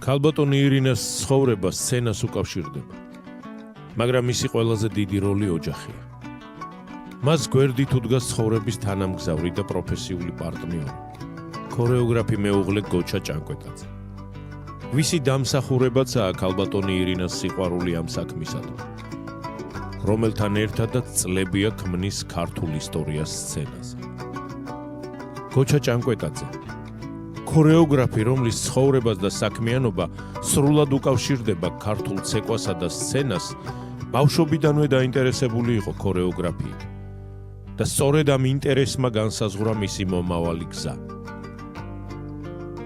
ქალბატონი ირინას ცხოვრება სცენას უკავშირდება, მაგრამ მისი ყველაზე დიდი როლი ოჯახია. მას გვერდით უდგას ცხოვრების თანამგზავრი და პროფესიული პარტნიორი, ქორეოგრაფი მეუღლე გოჩა ჭანკვეტაძე. ვისი დამსახურებაცაა ქალბატონი ირინას სიყვარული ამ საქმისადმი, რომელთან ერთადაც წლებია ქმნის ქართულ ისტორიას სცენაზე. გოჩა ჭანკვეტაძე, ქორეოგრაფი, რომლის ცხოვრებას და საქმიანობა სრულად უკავშირდება ქართულ ცეკვასა და სცენას, ბავშვობიდანვე დაინტერესებული იყო ქორეოგრაფიით და სწორედ ამ ინტერესმა განსაზღვრა მისი მომავალი გზა.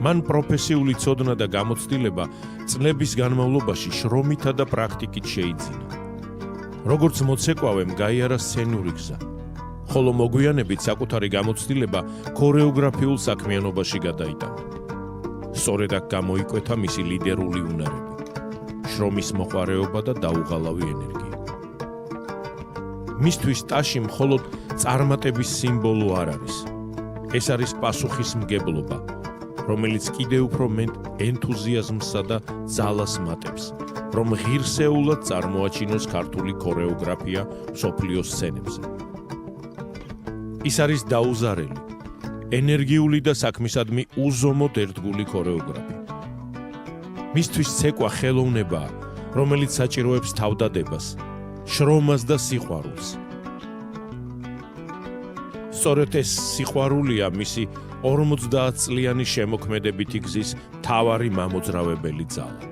მან პროფესიული ცოდნა და გამოცდილება წლების განმავლობაში შრომითა და პრაქტიკით შეიძინა. როგორც მოცეკვავემ გაიარა სცენური გზა, ხოლო მოგვიანებით საკუთარი გამოცდილება ქორეოგრაფიულ საქმიანობაში გადაიტანა. სწორედ აქ გამოიკვეთა მისი ლიდერული უნარები, შრომის მოყვარეობა და დაუღალავი ენერგია. მისთვის ტაში მხოლოდ წარმატების სიმბოლო არ არის. ეს არის პასუხისმგებლობა, რომელიც კიდევ უფრო მეტ ენთუზიაზმსა და ძალას მატებს, რომ ღირსეულად წარმოაჩინოს ქართული ქორეოგრაფია მსოფლიოს სცენებზე. ის არის დაუზარელი, ენერგიული და საქმისადმი უზომოდ ერთგული ქორეოგრაფი. მისთვის ცეკვა ხელოვნებაა, რომელიც საჭიროებს თავდადებას, შრომას და სიყვარულს. სწორედ ეს სიყვარულია მისი 50 წლიანი შემოქმედებითი გზის მთავარი მამოძრავებელი ძალა.